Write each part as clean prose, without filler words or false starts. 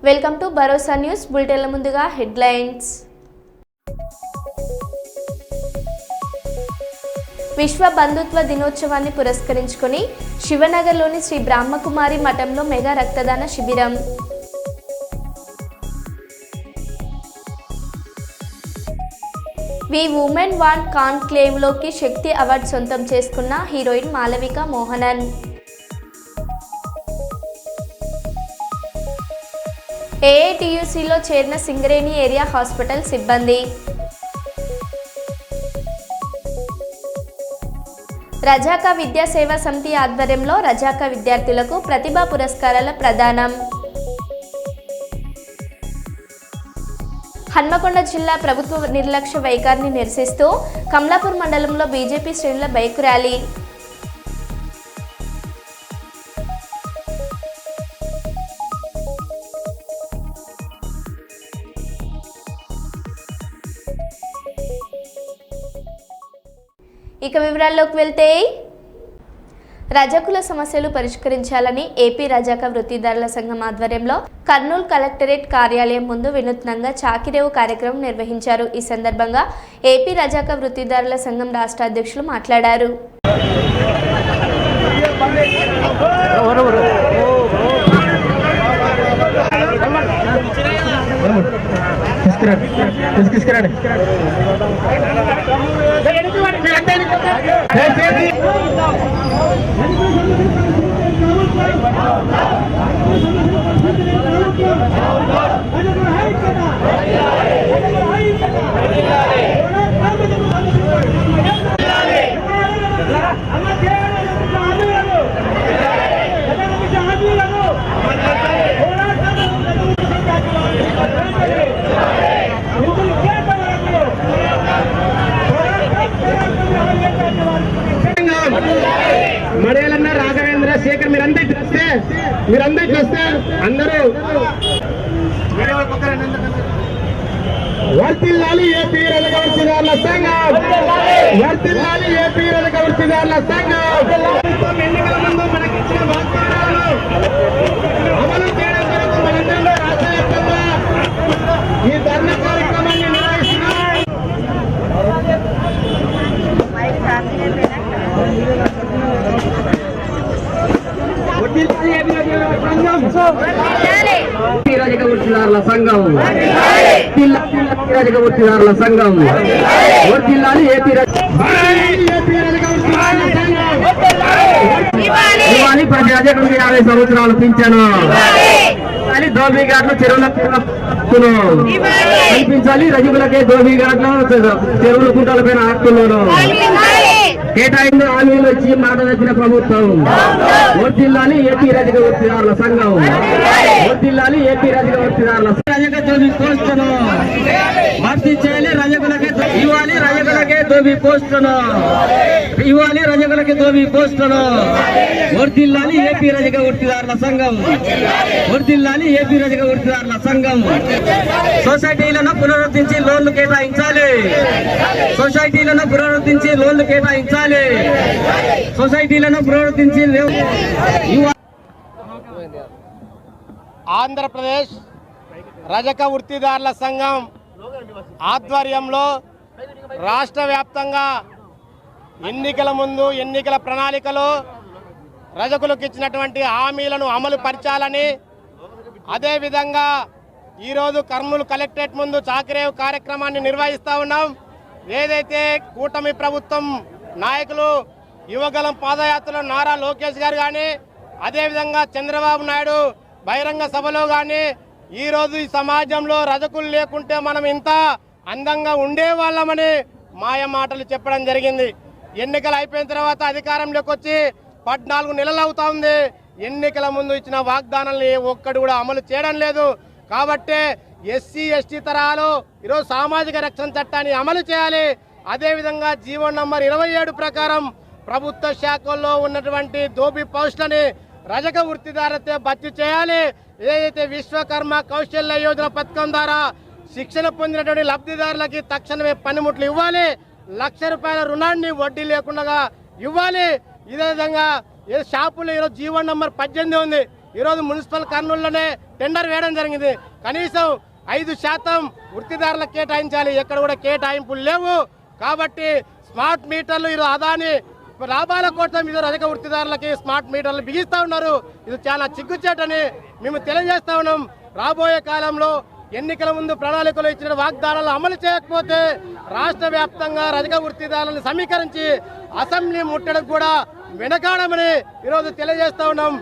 Welcome to Bharosa news బులెటిన్ల ముందుగా headlines. విశ్వ బంధుత్వ దినోత్సవాన్ని పురస్కరించుకొని శివనగర్లోని శ్రీ బ్రహ్మకుమారి మఠంలో మెగా రక్తదాన శిబిరం. వి ఉమెన్ వాంట్ కాన్క్లేవ్లోకి శక్తి అవార్డు సొంతం చేసుకున్న హీరోయిన్ మాలవిక మోహనన్. ఏఐటియుసిలో చేరిన సింగరేణి ఏరియా హాస్పిటల్ సిబ్బంది. రజాకా విద్యా సేవా సమితి ఆధ్వర్యంలో రజాకా విద్యార్థులకు ప్రతిభా పురస్కారాల ప్రదానం. హన్మకొండ జిల్లా ప్రభుత్వ నిర్లక్ష్య వైఖరిని నిరసిస్తూ కమలాపూర్ మండలంలో బీజేపీ శ్రేణుల బైక్ ర్యాలీ. ఇక వివరాల్లోకి వెళ్తే, రజకుల సమస్యలు పరిష్కరించాలని ఏపీ రజాకా వృత్తిదారుల సంఘం ఆధ్వర్యంలో కర్నూలు కలెక్టరేట్ కార్యాలయం ముందు వినూత్నంగా చాకిరేవు కార్యక్రమం నిర్వహించారు. ఈ సందర్భంగా ఏపీ రజాకా వృత్తిదారుల సంఘం రాష్ట్ర అధ్యక్షులు మాట్లాడారు. మడేలన్న రాఘవేంద్ర శేఖర్ మీరందరూ చూస్తే అందరూ వర్తిల్లాలి ఏపీ రజక వృత్తిదారుల సంఘం, వర్తిల్లాలి ఏపీ రజక వృత్తిదారుల సంఘం. ఎన్నికల ముందు మనకిచ్చిన వాగ్దానాలు అమలు చేయడం కొరకు మనందరిలో రాష్ట్ర వ్యాప్తంగా ఈ ధర్నా కార్యక్రమాన్ని నిర్వహిస్తున్నాం. రజక వృత్తిదారుల సంఘం, రజక వృత్తిదారుల సంఘం, వర్తిల్లాలి ఏపీ ఇవ్వాలి. ప్రతి రజకుడికి 50 సంవత్సరాలు పింఛను ధోబీ ఘాట్లు చెరువుల కల్పించాలి. రజకులకే ధోబీ ఘాట్లు చెరువుల కుంటాల పైన హక్కులను కేటాయింపు హామీలు వచ్చి మాట వచ్చిన ప్రభుత్వం. వర్తిల్లాలి ఏపీ రజక వృత్తిదారుల సంఘం, వర్తిల్లాలి ఏపీ రజక వృత్తిదారుల రజక ధోబీ పోస్టును భర్తీ చేయాలి. రజకులకే ఇవ్వాలి, రజకులకే ధోబీ పోస్టును ఇవ్వాలి, రజకులకి ధోబీ పోస్టును. వర్తిల్లాలి ఏపీ రజక వృత్తిదారుల సంఘం, వర్తిల్లాలి ఏపీ రజక వృత్తిదారుల సంఘం. సొసైటీలను పునరుద్ధరించి లోన్లు కేటాయించాలి, సొసైటీలను పునరుద్ధరించి లోన్లు కేటాయించాలి, సొసైటీలను పునరుద్ధరించి. ఆంధ్రప్రదేశ్ రజక వృత్తిదారుల సంఘం ఆధ్వర్యంలో రాష్ట్ర వ్యాప్తంగా ఎన్నికల ముందు ఎన్నికల ప్రణాళికలో రజకులకు ఇచ్చినటువంటి హామీలను అమలు పరచాలని, అదేవిధంగా ఈరోజు కర్నూలు కలెక్టరేట్ ముందు చాకిరేవు కార్యక్రమాన్ని నిర్వహిస్తూ ఉన్నాం. ఏదైతే కూటమి ప్రభుత్వం నాయకులు యువగలం పాదయాత్రలో నారా లోకేష్ గారు కానీ, అదేవిధంగా చంద్రబాబు నాయుడు బహిరంగ సభలో కానీ ఈరోజు ఈ సమాజంలో రజకులు లేకుంటే మనం ఇంత అందంగా ఉండేవాళ్ళమని మాయ మాటలు చెప్పడం జరిగింది. ఎన్నికలు అయిపోయిన తర్వాత అధికారంలోకి వచ్చి 14 నెలలు అవుతా ఉంది. ఎన్నికల ముందు ఇచ్చిన వాగ్దానాలని ఒక్కడు కూడా అమలు చేయడం లేదు. కాబట్టి ఎస్సీ ఎస్టీ తరహాలో ఈరోజు సామాజిక రక్షణ చట్టాన్ని అమలు చేయాలి. అదేవిధంగా జీవో నంబర్ 27 ప్రకారం ప్రభుత్వ శాఖల్లో ఉన్నటువంటి ధోబీ పోస్టులని రజక వృత్తిదారులతో భర్తీ చేయాలి. ఏదైతే విశ్వకర్మ కౌశల్య యోజన పథకం ద్వారా శిక్షణ పొందినటువంటి లబ్ధిదారులకి తక్షణమే పనిముట్లు ఇవ్వాలి. ₹1,00,000 రుణాన్ని వడ్డీ లేకుండా ఇవ్వాలి. ఇదే విధంగా షాపులు ఈరోజు జీవో నంబర్ 18 ఉంది. ఈరోజు మున్సిపల్ కర్నూలులోనే టెండర్ వేయడం జరిగింది. కనీసం 5% వృత్తిదారులకు కేటాయించాలి, ఎక్కడ కూడా కేటాయింపులు లేవు. కాబట్టి స్మార్ట్ మీటర్లు ఈరోజు అదాని లాభాల కోసం ఈరోజు అధిక వృత్తిదారులకి స్మార్ట్ మీటర్లు బిగిస్తూ ఉన్నారు. ఇది చాలా చిగ్గుచేటని మేము తెలియజేస్తా ఉన్నాం. రాబోయే కాలంలో ఎన్నికల ముందు ప్రణాళికలు ఇచ్చిన వాగ్దానాలు అమలు చేయకపోతే రాష్ట్ర వ్యాప్తంగా అధిక వృత్తిదారులను సమీకరించి అసెంబ్లీ ముట్టడికి కూడా వెనకాడమని ఈరోజు తెలియజేస్తా ఉన్నాం.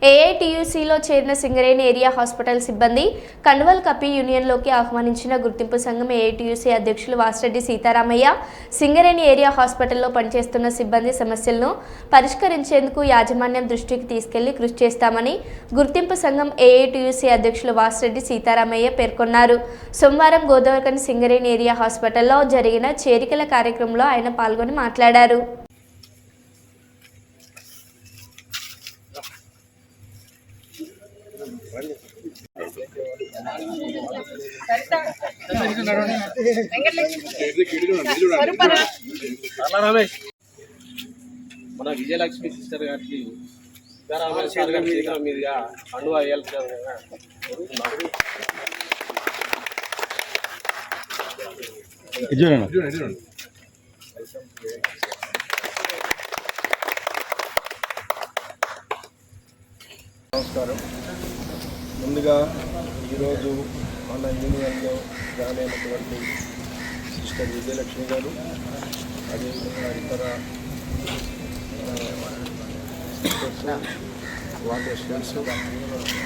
ఏఐటియుసిలో చేరిన సింగరేణి ఏరియా హాస్పిటల్ సిబ్బంది కండువల్ కప్పి యూనియన్లోకి ఆహ్వానించిన గుర్తింపు సంఘం ఏఐటియుసి అధ్యక్షులు వాసిరెడ్డి సీతారామయ్య సింగరేణి ఏరియా హాస్పిటల్లో పనిచేస్తున్న సిబ్బంది సమస్యలను పరిష్కరించేందుకు యాజమాన్యం దృష్టికి తీసుకెళ్లి కృషి చేస్తామని గుర్తింపు సంఘం ఏఐటియుసి అధ్యక్షులు వాసిరెడ్డి సీతారామయ్య పేర్కొన్నారు. సోమవారం గోదావరికని సింగరేణి ఏరియా హాస్పిటల్లో జరిగిన చేరికల కార్యక్రమంలో ఆయన పాల్గొని మాట్లాడారు. మన విజయలక్ష్మి సిస్టర్ గారికి మీదుగా పండుగ నమస్కారం. ముందుగా ఈరోజు మన యూనియన్లో జాయిన్ అయినటువంటి సిస్టర్ విజయలక్ష్మి గారు, అదేవిధంగా ఇతర వార్డ్ అసిస్టెంట్స్,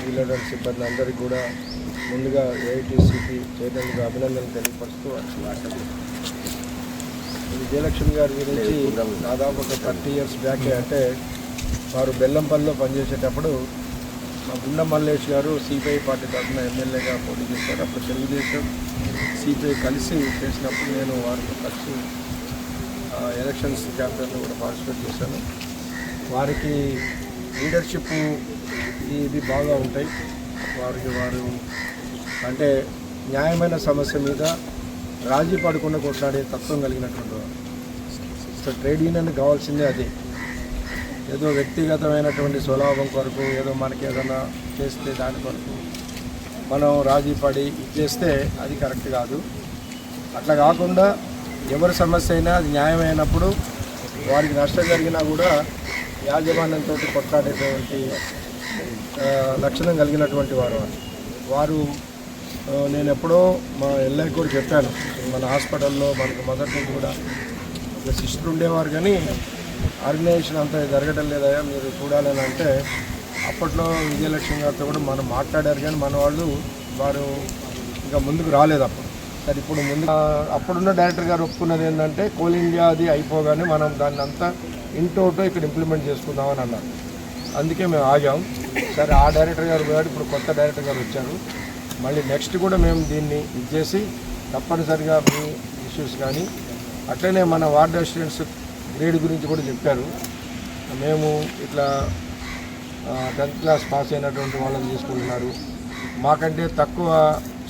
డీలర్ సిబ్బంది అందరికీ కూడా ముందుగా ఏఐటీసీకి చేయడానికి అభినందనలు తెలియపరుస్తూ విజయలక్ష్మి గారి గురించి దాదాపు ఒక 30 years బ్యాక్, అంటే వారు బెల్లంపల్లిలో పనిచేసేటప్పుడు మా గుండ మల్లేష్ గారు సిపిఐ పార్టీ తరఫున ఎమ్మెల్యేగా పోటీ చేశారు. అప్పుడు తెలుగుదేశం సిపిఐ కలిసి చేసినప్పుడు నేను వారితో కలిసి ఎలక్షన్స్ క్యాంపెయిన్లో కూడా పార్టిసిపేట్ చేశాను. వారికి లీడర్షిప్ ఇది బాగా ఉంటాయి. వారు అంటే న్యాయమైన సమస్య మీద రాజీ పడకుండా కొట్లాడే తత్వం కలిగినటువంటి వారు. సో ట్రేడ్ యూనియన్ కావాల్సిందే అదే. ఏదో వ్యక్తిగతమైనటువంటి స్వలాభం కొరకు ఏదో మనకి ఏదైనా చేస్తే దాని కొరకు మనం రాజీ పడి చేస్తే అది కరెక్ట్ కాదు. అట్లా కాకుండా ఎవరి సమస్య అయినా అది న్యాయమైనప్పుడు వారికి నష్టం జరిగినా కూడా యాజమాన్యంతో కొట్లాడేటువంటి లక్షణం కలిగినటువంటి వారు నేను ఎప్పుడో మా ఎల్ఐ కూడా చెప్పాను. మన హాస్పిటల్లో మనకు మొదటి నుంచి కూడా ఒక సిస్టర్ ఉండేవారు, కానీ ఆర్గనైజేషన్ అంతా జరగడం లేదయా మీరు చూడాలని అంటే అప్పట్లో విజయలక్ష్మి గారితో కూడా మనం మాట్లాడారు, కానీ మన వారు ఇంకా ముందుకు రాలేదు. సరే ఇప్పుడు అప్పుడున్న డైరెక్టర్ గారు ఒప్పుకున్నది ఏంటంటే కోల్ ఇండియా అది అయిపోగానే మనం దాన్ని అంతా ఇంటోటో ఇక్కడ ఇంప్లిమెంట్ చేసుకుందామని అన్నారు. అందుకే మేము ఆగాం. సరే ఆ డైరెక్టర్ గారు పోయాడు, ఇప్పుడు కొత్త డైరెక్టర్ గారు వచ్చారు. మళ్ళీ నెక్స్ట్ కూడా మేము దీన్ని ఇచ్చేసి తప్పనిసరిగా మీ ఇష్యూస్ కానీ అట్లనే మన వార్డ్ అసిస్టెంట్స్ గ్రేడ్ గురించి కూడా చెప్పారు. మేము ఇట్లా 10th క్లాస్ పాస్ అయినటువంటి వాళ్ళని తీసుకుంటున్నారు, మాకంటే తక్కువ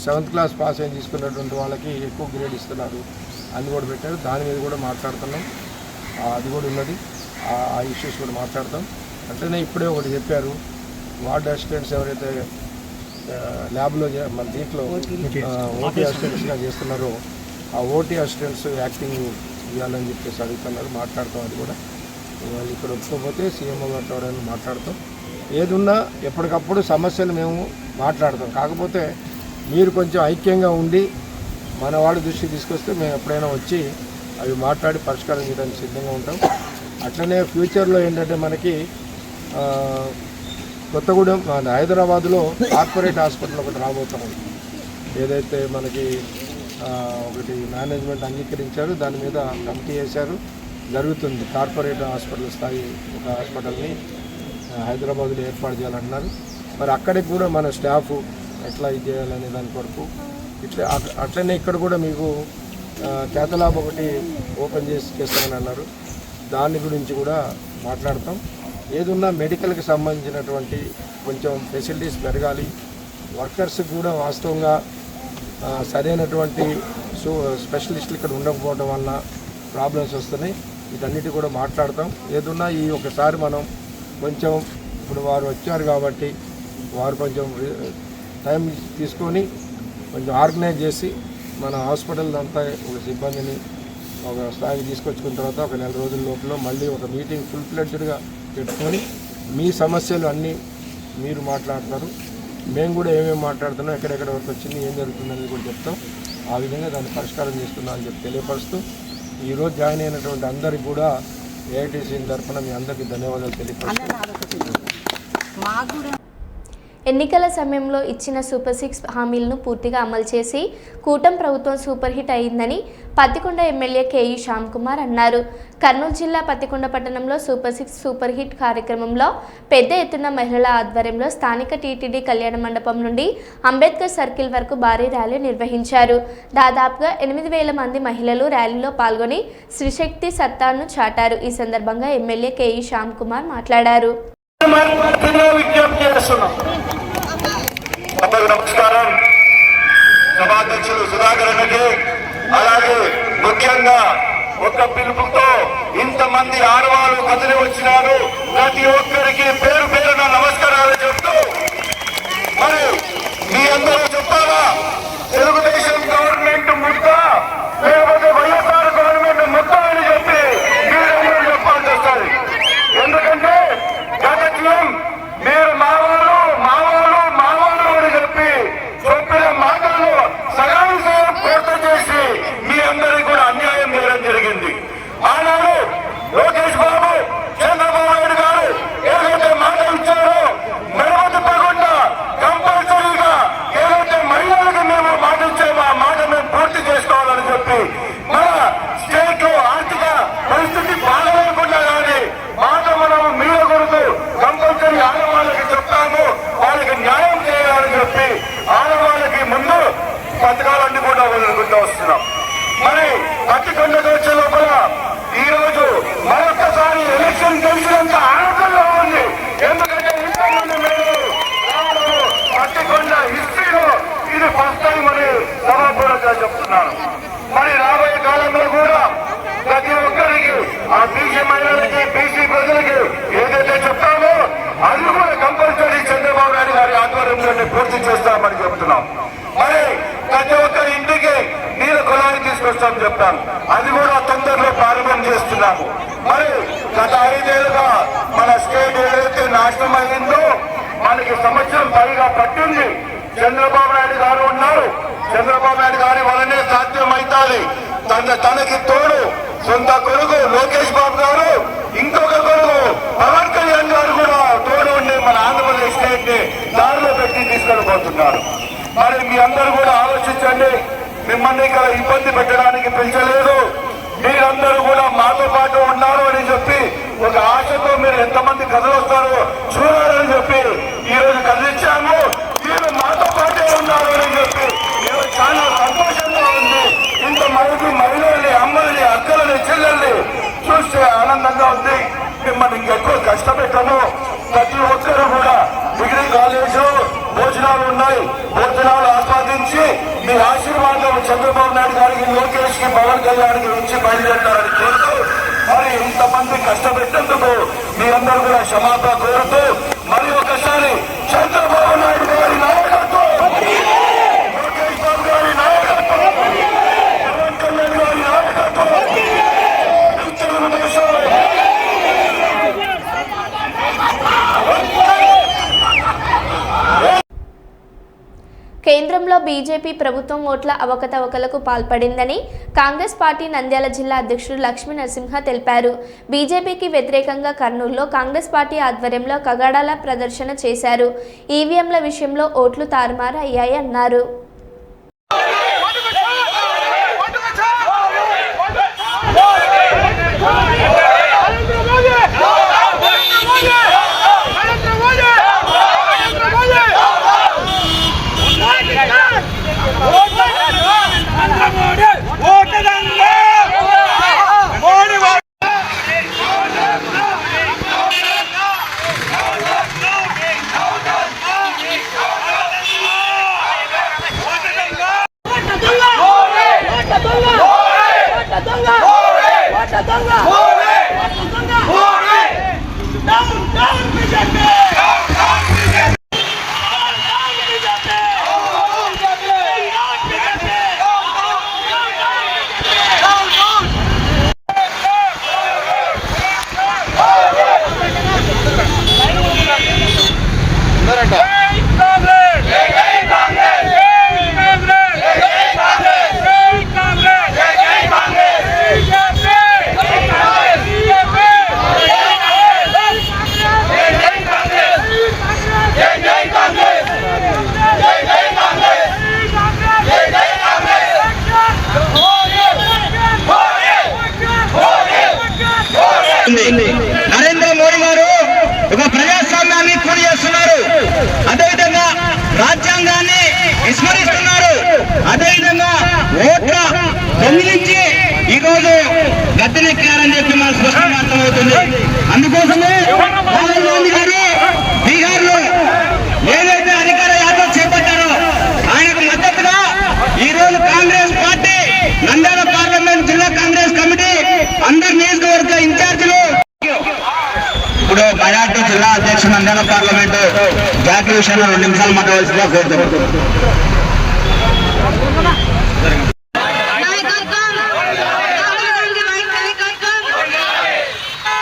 7th క్లాస్ పాస్ అయిన తీసుకున్నటువంటి వాళ్ళకి ఎక్కువ గ్రేడ్ ఇస్తున్నారు అని కూడా పెట్టారు. దాని మీద కూడా మాట్లాడుతున్నాం, అది కూడా ఉన్నది. ఆ ఇష్యూస్ కూడా మాట్లాడతాం. అంటేనే ఇప్పుడే ఒకటి చెప్పారు, వార్డ్ అసిస్టెంట్స్ ఎవరైతే ల్యాబ్లో మన దీంట్లో ఓటీ అసిస్టెంట్స్గా చేస్తున్నారో ఆ ఓటీ అసిస్టెంట్స్ యాక్టింగ్ ఇవ్వాలని చెప్పేసి అడుగుతున్నారు. మాట్లాడతాం. అది కూడా వాళ్ళు ఇక్కడ ఒప్పుకోకపోతే సీఎంఓ గారితో మాట్లాడతాం. ఏదున్నా ఎప్పటికప్పుడు సమస్యలు మేము మాట్లాడతాం. కాకపోతే మీరు కొంచెం ఐక్యంగా ఉండి మన వాళ్ళ దృష్టికి తీసుకొస్తే మేము ఎప్పుడైనా వచ్చి అవి మాట్లాడి పరిష్కారం చేయడానికి సిద్ధంగా ఉంటాం. అట్లనే ఫ్యూచర్లో ఏంటంటే మనకి కొత్తగూడెం హైదరాబాద్లో కార్పొరేట్ హాస్పిటల్ ఒకటి రాబోతాం. ఏదైతే మనకి ఒకటి మేనేజ్మెంట్ అంగీకరించారు, దాని మీద కమిటీ వేశారు, జరుగుతుంది. కార్పొరేట్ హాస్పిటల్ స్థాయి ఒక హాస్పిటల్ని హైదరాబాద్లో ఏర్పాటు చేయాలంటున్నారు. మరి అక్కడికి కూడా మన స్టాఫ్ ఎట్లా ఇది చేయాలనే దాని కొరకు అట్లనే ఇక్కడ కూడా మీకు కేతలాబ్ ఒకటి ఓపెన్ చేస్తామని అన్నారు. దాని గురించి కూడా మాట్లాడతాం. ఏదున్నా మెడికల్కి సంబంధించినటువంటి కొంచెం ఫెసిలిటీస్ పెరగాలి. వర్కర్స్కి కూడా వాస్తవంగా సరైనటువంటి స్పెషలిస్టులు ఇక్కడ ఉండకపోవడం వల్ల ప్రాబ్లమ్స్ వస్తున్నాయి. వీటన్నిటి కూడా మాట్లాడతాం. ఏదున్నా ఈ ఒకసారి మనం కొంచెం ఇప్పుడు వారు వచ్చారు కాబట్టి వారు కొంచెం టైం తీసుకొని కొంచెం ఆర్గనైజ్ చేసి మన హాస్పిటల్ అంతా ఒక సిబ్బందిని ఒక స్థాయికి తీసుకొచ్చుకున్న తర్వాత ఒక నెల రోజుల లోపల మళ్ళీ ఒక మీటింగ్ ఫుల్ ఫ్లెడ్జ్డ్గా పెట్టుకొని మీ సమస్యలు అన్నీ మీరు మాట్లాడతారు, మేము కూడా ఏమేమి మాట్లాడుతున్నాం, ఎక్కడెక్కడ వరకు వచ్చింది, ఏం జరుగుతుందని కూడా చెప్తాం. ఆ విధంగా దాన్ని పరిష్కారం చేస్తున్నాం అని చెప్పి తెలియపరుస్తూ ఈరోజు జాయిన్ అయినటువంటి అందరికీ కూడా ఏఐటీసీ తరఫున మీ అందరికీ ధన్యవాదాలు తెలియపరుస్తున్నాం. ఎన్నికల సమయంలో ఇచ్చిన సూపర్ 6 హామీలను పూర్తిగా అమలు చేసి కూటమి ప్రభుత్వం సూపర్ హిట్ అయిందని పత్తికొండ ఎమ్మెల్యే కేఈ శ్యామ్ కుమార్ అన్నారు. కర్నూలు జిల్లా పత్తికొండ పట్టణంలో సూపర్ 6 సూపర్ హిట్ కార్యక్రమంలో పెద్ద ఎత్తున మహిళల ఆధ్వర్యంలో స్థానిక టీటీడీ కళ్యాణ మండపం నుండి అంబేద్కర్ సర్కిల్ వరకు భారీ ర్యాలీ నిర్వహించారు. దాదాపుగా 8,000 మంది మహిళలు ర్యాలీలో పాల్గొని స్త్రీశక్తి సత్తాను చాటారు. ఈ సందర్భంగా ఎమ్మెల్యే కేఈ శ్యామ్ కుమార్ మాట్లాడారు. నమస్కారం. సభాధ్యక్షులు సుధాకర్ అన్నకి, అలాగే ముఖ్యంగా ఒక పిలుపుతో ఇంతమంది ఆడవాళ్ళు కదిలి వచ్చినారు. ప్రతి ఒక్కరికి పేరు పేరున నమస్కారాలు చెప్తూ మరి మీ అందరూ చెప్పాలా, తెలుగుదేశం గవర్నమెంట్ ముద్ద లేకపోతే వైఎస్ఆర్ గవర్నమెంట్ ముద్ద అని చెప్పి మీరందరూ చెప్పాల్సి వస్తుంది. ఎందుకంటే గత జీవం మీరు మావాళ్ళు అని చెప్పి చెప్పిన మాటలు సగానికి సగం పూర్తి చేసి మీ అందరికీ కూడా అన్యాయం చేయడం జరిగింది. ఆనాడు లోకేష్ బాబు, చంద్రబాబు నాయుడు గారు ఏదైతే మాట ఇచ్చారో మెడవ తిప్పకుండా కంపల్సరీగా ఏదైతే మహిళలకు మేము మాట ఇచ్చామో ఆ మాట మేము పూర్తి చేసుకోవాలని చెప్పి మన స్టేట్ లో ఆర్థిక పరిస్థితి బాగలేకుండా కానీ మాట మనం మీద కొడుతూ కంపల్సరీ ఆడవాళ్ళకి చెప్తాము, వాళ్ళకి న్యాయం చేయాలని చెప్పి ఆడవాళ్ళకి ముందు పథకాలన్నీ కూడా వదులుకుంటూ వస్తున్నాం. మరి పత్తికొండకు వచ్చే లోపల ఈ రోజు మరొకసారి ఎలక్షన్ గెలిచినంత ఆనందంగా ఉంది. ఎందుకంటే ఇంతమంది మేము పత్తికొండ హిస్టరీలో ఇది ఫస్ట్ టైం అని సభాపూర్వకంగా చెప్తున్నాను. మరి రాబోయే కాలంలో కూడా ప్రతి ఒక్కరికి ఆ బీసీ మహిళలకి, బీసీ ప్రజలకి ఏదైతే చెప్తామో అది కూడా కంపల్సరీ చంద్రబాబు నాయుడు గారి ఆధ్వర్యంలో పూర్తి చేస్తామని చెప్తున్నాం. మరి ప్రతి ఒక్కరి ఇంటికి నీళ్ళ కులాన్ని తీసుకొస్తాం చెప్తాను, అది కూడా తొందరలో ప్రారంభం చేస్తున్నాము. మరి గత 5 ఏళ్ళుగా మన స్టేట్ ఏదైతే నాశనం అయిందో మనకి సంవత్సరం పైగా పట్టింది. చంద్రబాబు నాయుడు గారు ఉన్నారు, చంద్రబాబు నాయుడు గారి వల్లనే సాధ్యం అవుతుంది. తనకి తోడు సొంత కొడుకు లోకేష్ బాబు గారు, ఇంకొక కొడుకు పవన్ కళ్యాణ్ గారు కూడా తోడు ఉండి మన ఆంధ్రప్రదేశ్ స్టేట్ ని దారిలో పెట్టి తీసుకెళ్ళిపోతున్నారు. మరి మీ అందరూ కూడా ఆలోచించండి. మిమ్మల్ని ఇక్కడ ఇబ్బంది పెట్టడానికి పెంచలేదు, మీరందరూ కూడా మాతో పాటు ఉన్నారు అని చెప్పి ఒక ఆశతో మీరు ఎంతమంది కదలొస్తారో చూడాలని చెప్పి ఈ రోజు కదిలించాము. మీరు మాతో పాటే ఉన్నారు అని చెప్పి ఈరోజు చాలా సంతోషంగా ఉంది. ఇంతమంది మహిళల్ని, అమ్మల్ని, అక్కలని, చెల్లెల్ని చూస్తే ఆనందంగా ఉంది. మిమ్మల్ని ఇంకెక్కువ కష్టపెట్టము. ప్రతి ఒక్కరూ కూడా డిగ్రీ కాలేజ్ భోజనాలు ఉన్నాయి, భోజనాలు ఆస్వాదించి మీ ఆశీర్వాదం చంద్రబాబు నాయుడు గారికి, లోకేష్ కి, పవన్ కళ్యాణ్కి నుంచి బయలుదేరాలని కోరుతూ మరి ఇంతమంది కష్టపెట్టేందుకు మీరందరూ కూడా క్షమాపణ కోరుతూ మరి ఒకసారి చంద్రబాబు నాయుడు గారి నాయకత్వం, లోకేష్ బాబు గారి నాయకత్వం, పవన్ కళ్యాణ్ గారి నాయకత్వం, తెలుగుదేశం కేంద్రంలో బీజేపీ ప్రభుత్వం ఓట్ల అవకతవకలకు పాల్పడిందని కాంగ్రెస్ పార్టీ నంద్యాల జిల్లా అధ్యక్షుడు లక్ష్మీ నరసింహ తెలిపారు. బీజేపీకి వ్యతిరేకంగా కర్నూలులో కాంగ్రెస్ పార్టీ ఆధ్వర్యంలో కగడాల ప్రదర్శన చేశారు. ఈవీఎంల విషయంలో ఓట్లు తారుమారు అయ్యాయి అన్నారు. నరేంద్ర మోడీ గారు ఒక ప్రజాస్వామ్యాన్ని కూలి చేస్తున్నారు, అదేవిధంగా రాజ్యాంగాన్ని విస్మరిస్తున్నారు, అదేవిధంగా ఓట్ల దొంగిలించి ఈరోజు గద్దెనెక్కారని చెప్పి మనకు స్పష్టంగా అర్థమవుతుంది. అందుకోసమే రాహుల్ గాంధీ గారు బీహార్లో ఏదైతే అధికార యాత్ర చేపట్టారో ఆయనకు మద్దతుగా ఈరోజు కాంగ్రెస్ పార్టీ నంద్యాల పార్లమెంట్ జిల్లా కాంగ్రెస్ కమిటీ అందరు నియోజకవర్గ ఇన్ఛార్జీలు ఇప్పుడు మైనార్టీ జిల్లా అధ్యక్షుడు నంద్యాల పార్లమెంటు జాతీయ విషయంలో 2 నిమిషాలు మాట్లాడవలసిందిగా కోరుతున్నాం.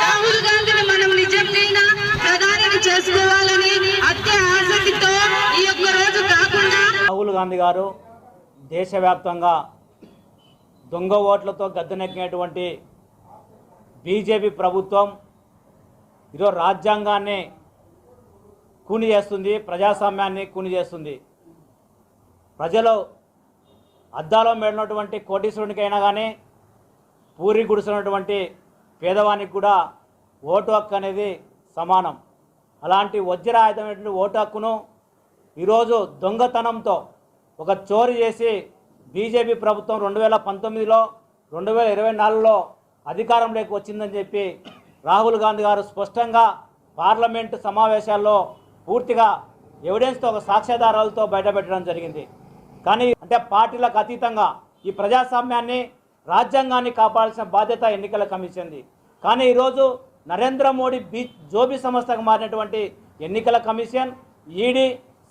రాహుల్ గాంధీని మనం నిజంగా ప్రధాని చేసుకోవాలని అత్య ఆసక్తితో ఈ యొక్క రోజు కాకుండా రాహుల్ గాంధీ గారు దేశవ్యాప్తంగా దొంగ ఓట్లతో గద్దెనెక్కినటువంటి బీజేపీ ప్రభుత్వం ఈరోజు రాజ్యాంగాన్ని కూని చేస్తుంది, ప్రజాస్వామ్యాన్ని కూని చేస్తుంది. ప్రజలు అద్దాలో మేడినటువంటి కోటీశ్వరునికైనా కానీ పూరి గుడిసినటువంటి పేదవానికి కూడా ఓటు హక్కు అనేది సమానం. అలాంటి వజ్రాయుధమైనటువంటి ఓటు హక్కును ఈరోజు దొంగతనంతో ఒక చోరీ చేసి బీజేపీ ప్రభుత్వం 2019లో 2024లో అధికారంలోకి వచ్చిందని చెప్పి రాహుల్ గాంధీ గారు స్పష్టంగా పార్లమెంటు సమావేశాల్లో పూర్తిగా ఎవిడెన్స్తో ఒక సాక్ష్యాధారాలతో బయటపెట్టడం జరిగింది. కానీ అంటే పార్టీలకు అతీతంగా ఈ ప్రజాస్వామ్యాన్ని రాజ్యాంగాన్ని కాపాడాల్సిన బాధ్యత ఎన్నికల కమిషన్ది. కానీ ఈరోజు నరేంద్ర మోడీ జోబీ సంస్థకు మారినటువంటి ఎన్నికల కమిషన్, ఈడీ,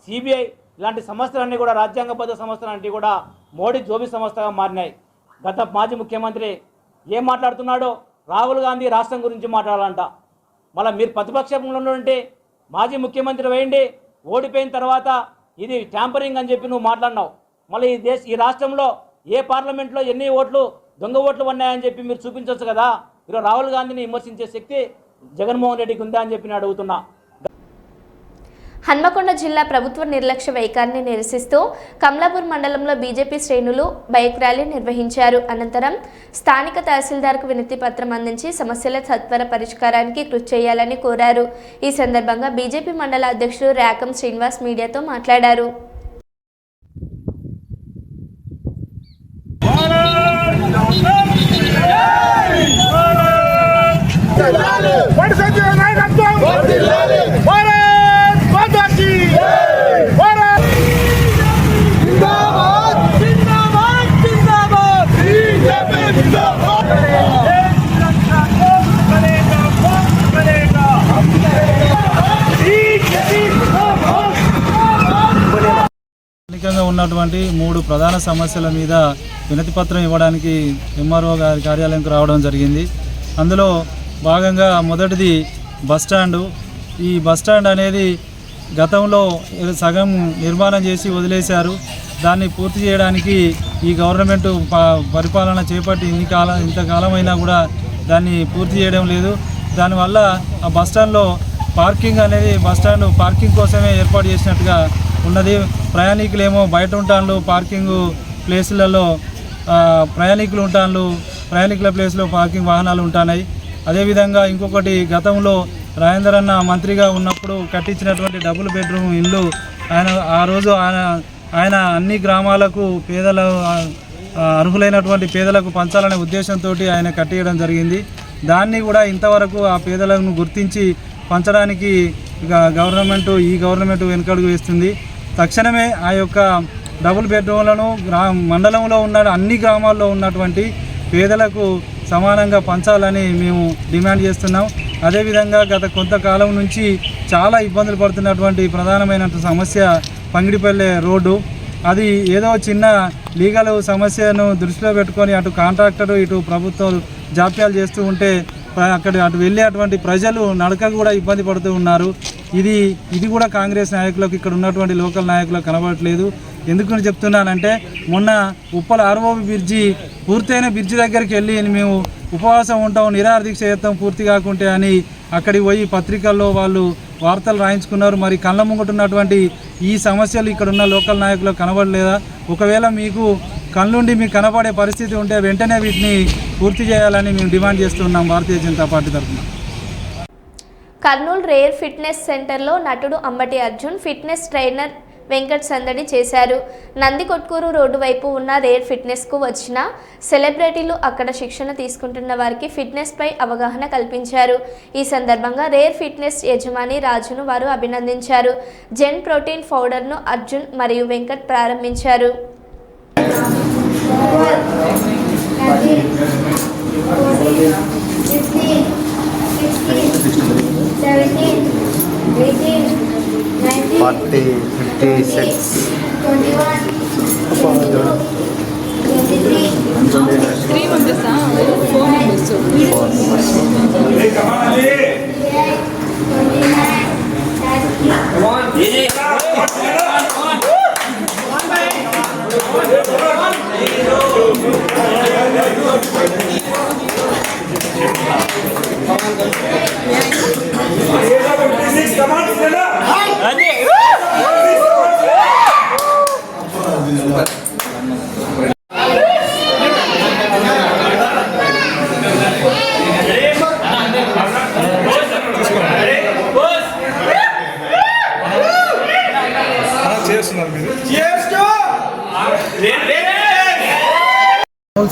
సిబిఐ ఇలాంటి సంస్థలన్నీ కూడా రాజ్యాంగబద్ధ సంస్థలన్నీ కూడా మోడీ జోబీ సంస్థగా మారినాయి. గత మాజీ ముఖ్యమంత్రి ఏం మాట్లాడుతున్నాడో రాహుల్ గాంధీ రాష్ట్రం గురించి మాట్లాడాలంట. మళ్ళీ మీరు ప్రతిపక్షంలో ఉంటే మాజీ ముఖ్యమంత్రి వేయండి, ఓడిపోయిన తర్వాత ఇది ట్యాంపరింగ్ అని చెప్పి నువ్వు మాట్లాడినావు. మళ్ళీ ఈ రాష్ట్రంలో ఏ పార్లమెంట్లో ఎన్ని ఓట్లు దొంగ ఓట్లు ఉన్నాయని చెప్పి మీరు చూపించవచ్చు కదా. ఈరోజు రాహుల్ గాంధీని విమర్శించే శక్తి జగన్మోహన్ రెడ్డికి ఉందా అని చెప్పి నేను అడుగుతున్నా. హన్మకొండ జిల్లా ప్రభుత్వ నిర్లక్ష్య వైఖరిని నిరసిస్తూ కమలాపూర్ మండలంలో బీజేపీ శ్రేణులు బైక్ ర్యాలీ నిర్వహించారు. అనంతరం స్థానిక తహసీల్దార్కు వినతి పత్రం అందించి సమస్యల సత్వర పరిష్కారానికి కృషి చేయాలని కోరారు. ఈ సందర్భంగా బీజేపీ మండల అధ్యక్షుడు ర్యాకం శ్రీనివాస్ మీడియాతో మాట్లాడారు. ఉన్నటువంటి 3 ప్రధాన సమస్యల మీద వినతి పత్రం ఇవ్వడానికి ఎంఆర్ఓ గారి కార్యాలయంకు రావడం జరిగింది. అందులో భాగంగా మొదటిది బస్టాండు. ఈ బస్టాండ్ అనేది గతంలో సగం నిర్మాణం చేసి వదిలేశారు. దాన్ని పూర్తి చేయడానికి ఈ గవర్నమెంట్ పరిపాలన చేపట్టి ఇంతకాలమైనా కూడా దాన్ని పూర్తి చేయడం లేదు. దానివల్ల ఆ బస్టాండ్లో పార్కింగ్ అనేది బస్టాండ్ పార్కింగ్ కోసమే ఏర్పాటు చేసినట్టుగా ఉన్నది. ప్రయాణికులేమో బయట ఉంటాను, పార్కింగ్ ప్లేసులలో ప్రయాణికులు ఉంటాను, ప్రయాణికుల ప్లేస్లో పార్కింగ్ వాహనాలు ఉంటున్నాయి. అదేవిధంగా ఇంకొకటి, గతంలో రాజేందర్ అన్న మంత్రిగా ఉన్నప్పుడు కట్టించినటువంటి డబుల్ బెడ్రూమ్ ఇల్లు ఆ రోజు ఆయన అన్ని గ్రామాలకు అర్హులైనటువంటి పేదలకు పంచాలనే ఉద్దేశంతో ఆయన కట్టియడం జరిగింది. దాన్ని కూడా ఇంతవరకు ఆ పేదలను గుర్తించి పంచడానికి ఈ గవర్నమెంట్ వెనుకడుగు వేస్తుంది. తక్షణమే ఆ యొక్క డబుల్ బెడ్రూమ్లను మండలంలో ఉన్న అన్ని గ్రామాల్లో ఉన్నటువంటి పేదలకు సమానంగా పంచాలని మేము డిమాండ్ చేస్తున్నాం. అదేవిధంగా గత కొంతకాలం నుంచి చాలా ఇబ్బందులు పడుతున్నటువంటి ప్రధానమైన సమస్య పంగిడిపల్లె రోడ్డు. అది ఏదో చిన్న లీగల్ సమస్యను దృష్టిలో పెట్టుకొని అటు కాంట్రాక్టరు ఇటు ప్రభుత్వం జాప్యాలు చేస్తూ ఉంటే అటు వెళ్ళేటువంటి ప్రజలు నడక కూడా ఇబ్బంది పడుతూ ఉన్నారు. ఇది కూడా కాంగ్రెస్ నాయకులకు, ఇక్కడ ఉన్నటువంటి లోకల్ నాయకులకు కనబడట్లేదు. ఎందుకు చెప్తున్నానంటే, మొన్న ఉప్పల ఆర్ఓబి బ్రిడ్జి పూర్తయిన బ్రిడ్జి దగ్గరికి వెళ్ళి మేము ఉపవాసం ఉంటాం, నిరాహార దీక్ష చేస్తాం పూర్తి కాకుంటే అని అక్కడికి పోయి పత్రికల్లో వాళ్ళు వార్తలు రాయించుకున్నారు. మరి కళ్ళ ముంగటున్నటువంటి ఈ సమస్యలు ఇక్కడ ఉన్న లోకల్ నాయకులకు కనబడలేదా? ఒకవేళ మీకు కళ్ళుండి మీకు కనబడే పరిస్థితి ఉంటే వెంటనే వీటిని పూర్తి చేయాలని మేము డిమాండ్ చేస్తున్నాం భారతీయ జనతా పార్టీ తరఫున. కర్నూలు రేర్ ఫిట్నెస్ సెంటర్లో నటుడు అంబటి అర్జున్, ఫిట్నెస్ ట్రైనర్ వెంకట్ సందడి చేశారు. నందికొట్కూరు రోడ్డు వైపు ఉన్న రేర్ ఫిట్నెస్కు వచ్చిన సెలబ్రిటీలు అక్కడ శిక్షణ తీసుకుంటున్న వారికి ఫిట్నెస్పై అవగాహన కల్పించారు. ఈ సందర్భంగా రేర్ ఫిట్నెస్ యజమాని రాజును వారు అభినందించారు. జెన్ ప్రోటీన్ పౌడర్ను అర్జున్ మరియు వెంకట్ ప్రారంభించారు.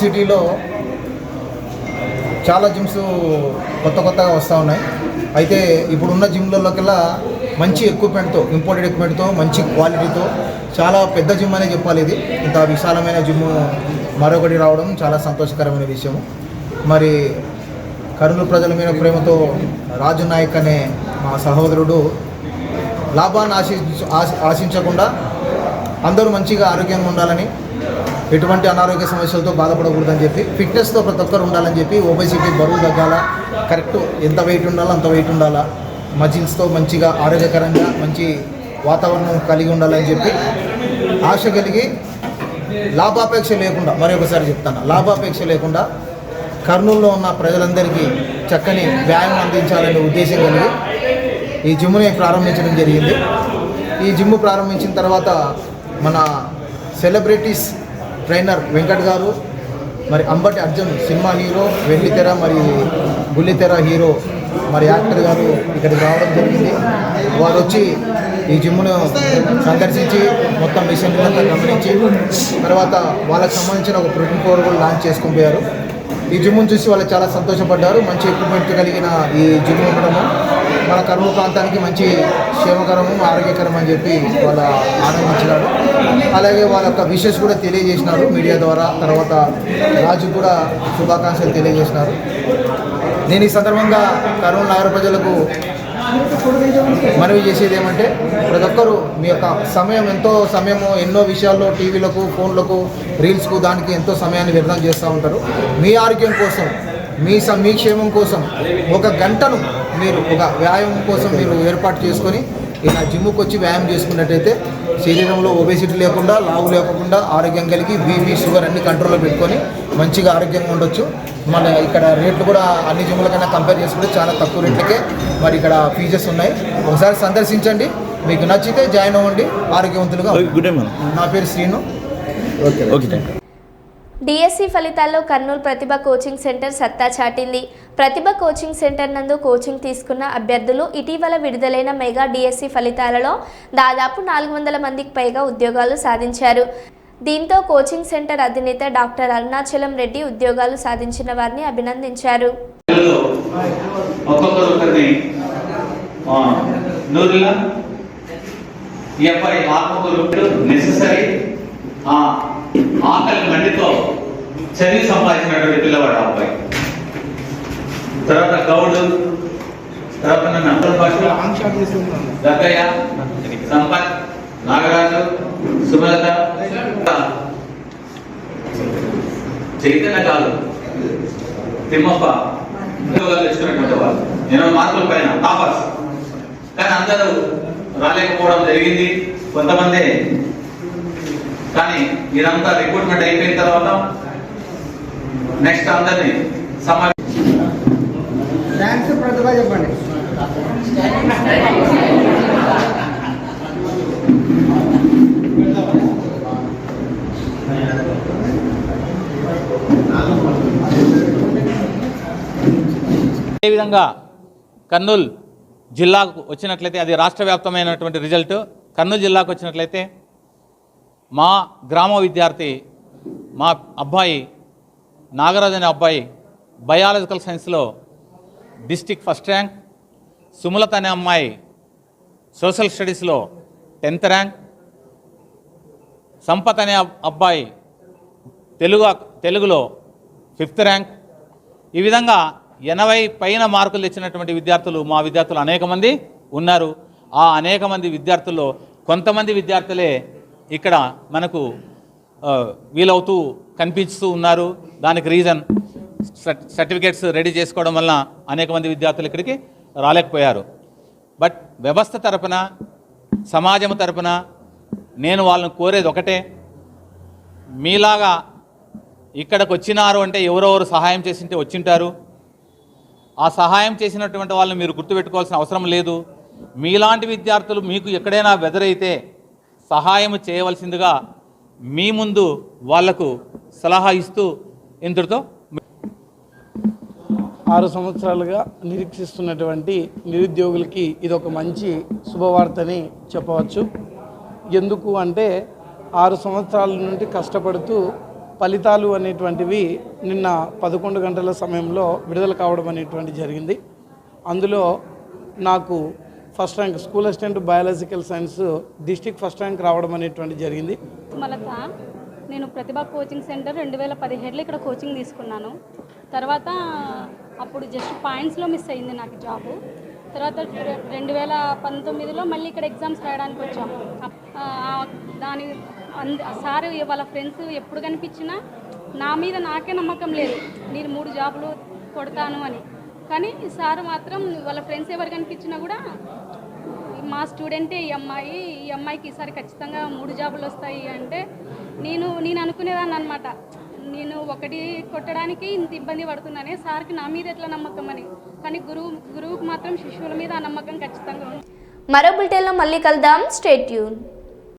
సిటీలో చాలా జిమ్స్ కొత్తగా వస్తూ ఉన్నాయి. అయితే ఇప్పుడున్న జిమ్లలోకెల్లా మంచి ఎక్విప్మెంట్తో, ఇంపోర్టెడ్ ఎక్విప్మెంట్తో, మంచి క్వాలిటీతో చాలా పెద్ద జిమ్ అనే చెప్పాలి. ఇది ఇంత విశాలమైన జిమ్ మరొకటి రావడం చాలా సంతోషకరమైన విషయం. మరి కర్నూలు ప్రజల మీద ప్రేమతో రాజు నాయక్ అనే మా సహోదరుడు లాభాన్ని ఆశించకుండా అందరూ మంచిగా ఆరోగ్యంగా ఉండాలని, ఎటువంటి అనారోగ్య సమస్యలతో బాధపడకూడదని చెప్పి, ఫిట్నెస్తో ప్రతి ఒక్కరు ఉండాలని చెప్పి, ఒబేసిటీ బరువు తగ్గాల, కరెక్ట్ ఎంత వెయిట్ ఉండాలో అంత వెయిట్ ఉండాలా, మజిల్స్తో మంచిగా ఆరోగ్యకరంగా మంచి వాతావరణం కలిగి ఉండాలని చెప్పి ఆశ కలిగి, లాభాపేక్ష లేకుండా, మరొకసారి చెప్తాను, లాభాపేక్ష లేకుండా కర్నూలులో ఉన్న ప్రజలందరికీ చక్కని వ్యాయామం అందించాలనే ఉద్దేశం కలిగి ఈ జిమ్ని ప్రారంభించడం జరిగింది. ఈ జిమ్ ప్రారంభించిన తర్వాత మన సెలబ్రిటీస్ ట్రైనర్ వెంకట్ గారు, మరి అంబటి అర్జున్ సినిమా హీరో, వెండితెర మరి బుల్లితెర హీరో మరి యాక్టర్ గారు ఇక్కడికి రావడం జరిగింది. వారు వచ్చి ఈ జిమ్ను సందర్శించి మొత్తం మిషన్లంతా గమనించి తర్వాత వాళ్ళకి సంబంధించిన ఒక ప్రోటీన్ పౌడర్ కూడా లాంచ్ చేసుకుని పోయారు. ఈ జిమ్ను చూసి వాళ్ళు చాలా సంతోషపడ్డారు. మంచి ఎక్విప్మెంట్ కలిగిన ఈ జిమ్ ఉండడము మన కర్నూలు ప్రాంతానికి మంచి క్షేమకరము, ఆరోగ్యకరం అని చెప్పి వాళ్ళు ఆనందించినారు. అలాగే వాళ్ళ యొక్క విషెస్ కూడా తెలియజేసినారు మీడియా ద్వారా. తర్వాత రాజు కూడా శుభాకాంక్షలు తెలియజేసినారు. నేను ఈ సందర్భంగా కర్నూలు నగర ప్రజలకు మనవి చేసేది ఏమంటే, ప్రతి ఒక్కరూ మీ యొక్క సమయము ఎన్నో విషయాల్లో టీవీలకు, ఫోన్లకు, రీల్స్కు దానికి ఎంతో సమయాన్ని వ్యర్థం చేస్తూ ఉంటారు. మీ ఆరోగ్యం కోసం, మీ క్షేమం కోసం ఒక గంటను మీరు ఒక వ్యాయామం కోసం మీరు ఏర్పాటు చేసుకొని ఇలా జిమ్కి వచ్చి వ్యాయామం చేసుకున్నట్టయితే శరీరంలో ఒబేసిటీ లేకుండా, లావు లేకుండా ఆరోగ్యం కలిగి బీపీ, షుగర్ అన్ని కంట్రోల్లో పెట్టుకొని మంచిగా ఆరోగ్యంగా ఉండొచ్చు. మన ఇక్కడ రేట్లు కూడా అన్ని జిమ్ల కన్నా కంపేర్ చేసుకుంటే చాలా తక్కువ రేట్లకే మరి ఇక్కడ ఫీజెస్ ఉన్నాయి. ఒకసారి సందర్శించండి, మీకు నచ్చితే జాయిన్ అవ్వండి, ఆరోగ్యవంతులుగా. నా పేరు శ్రీను. డిఎస్సి ఫలితాల్లో కర్నూలు ప్రతిభ కోచింగ్ సెంటర్ సత్తా చాటింది. ప్రతిభ కోచింగ్ సెంటర్ నందు కోచింగ్ తీసుకున్న అభ్యర్థులు ఇటీవల విడుదలైన మెగా డిఎస్సి ఫలితాలలో దాదాపు 400 మందికి పైగా ఉద్యోగాలు సాధించారు. దీంతో కోచింగ్ సెంటర్ అధినేత డాక్టర్ అరుణాచలం రెడ్డి ఉద్యోగాలు సాధించిన వారిని అభినందించారు. ఆకలి మండితో చదివి సంపాదించినటువంటి పిల్లవాడు అబ్బాయి. తర్వాత గౌడు, తర్వాత నంబర్ భాష, గగ్గయ్య, సంపత్, నాగరాజు, సుమలత, చైతన్య కాదు, తిమ్మప్ప, ఉద్యోగాలు తెచ్చుకున్నటువంటి వాళ్ళు 80 మార్కుల పైన టాపర్స్. కానీ అందరూ రాలేకపోవడం జరిగింది, కొంతమంది. కానీ ఇదంతా రిక్రూట్మెంట్ అయిపోయిన తర్వాత నెక్స్ట్ అందరినీ ప్రతిభ చెప్పండి. అదేవిధంగా కర్నూలు జిల్లాకు వచ్చినట్లయితే అది రాష్ట్ర వ్యాప్తమైనటువంటి రిజల్ట్. కర్నూలు జిల్లాకు వచ్చినట్లయితే మా గ్రామ విద్యార్థి మా అబ్బాయి నాగరాజు అనే అబ్బాయి బయాలజికల్ సైన్స్లో డిస్ట్రిక్ట్ ఫస్ట్ ర్యాంక్, సుమలత అనే అమ్మాయి సోషల్ స్టడీస్లో 10th ర్యాంక్, సంపత్ అనే అబ్బాయి తెలుగులో 5th ర్యాంక్. ఈ విధంగా 80 పైన మార్కులు తెచ్చినటువంటి విద్యార్థులు మా విద్యార్థులు అనేక మంది ఉన్నారు. ఆ అనేక మంది విద్యార్థుల్లో కొంతమంది విద్యార్థులే ఇక్కడ మనకు వీలవుతూ కనిపిస్తూ ఉన్నారు. దానికి రీజన్ సర్టిఫికేట్స్ రెడీ చేసుకోవడం వల్ల అనేక మంది విద్యార్థులు ఇక్కడికి రాలేకపోయారు. బట్ వ్యవస్థ తరపున, సమాజం తరపున నేను వాళ్ళని కోరేది ఒకటే, మీలాగా ఇక్కడికి వచ్చినారు అంటే ఎవరెవరు సహాయం చేసింటే వచ్చింటారు. ఆ సహాయం చేసినటువంటి వాళ్ళని మీరు గుర్తుపెట్టుకోవాల్సిన అవసరం లేదు. మీలాంటి విద్యార్థులు మీకు ఎక్కడైనా వెదరైతే సహాయం చేయవలసిందిగా మీ ముందు వాళ్లకు సలహా ఇస్తూ ఇంతటితో 6 సంవత్సరాలుగా నిరీక్షిస్తున్నటువంటి నిరుద్యోగులకి ఇది ఒక మంచి శుభవార్తని చెప్పవచ్చు. ఎందుకు అంటే 6 సంవత్సరాల నుండి కష్టపడుతూ ఫలితాలు అనేటువంటివి నిన్న 11 గంటల సమయంలో విడుదల కావడం అనేటువంటి జరిగింది. అందులో నాకు first rank school assistant biological science district first rank రావడం అనేటువంటి జరిగింది. నేను ప్రతిభ కోచింగ్ సెంటర్ 2017లో ఇక్కడ కోచింగ్ తీసుకున్నాను. తర్వాత అప్పుడు జస్ట్ పాయింట్స్లో మిస్ అయింది నాకు జాబు. తర్వాత 2019లో మళ్ళీ ఇక్కడ ఎగ్జామ్స్ రాయడానికి వచ్చాము. దాని సార్ వాళ్ళ ఫ్రెండ్స్ ఎప్పుడు కనిపించినా నా మీద నాకే నమ్మకం లేదు, నేను 3 జాబులు కొడతాను అని. కానీ సార్ మాత్రం వాళ్ళ ఫ్రెండ్స్ ఎవరు కనిపించినా కూడా మా స్టూడెంటే ఈ అమ్మాయికి ఈసారి ఖచ్చితంగా 3 జాబులు వస్తాయి అంటే నేను అనుకునేదాన్ని అనమాట. నేను ఒకటి కొట్టడానికి ఇంత ఇబ్బంది పడుతున్నానే, సార్కి నా మీద ఎట్లా నమ్మకం అని. కానీ గురువుకు మాత్రం శిష్యుల మీద ఆ నమ్మకం ఖచ్చితంగా ఉంది. మరో బులెటిన్లో మళ్ళీ కలుద్దాం. Stay tune.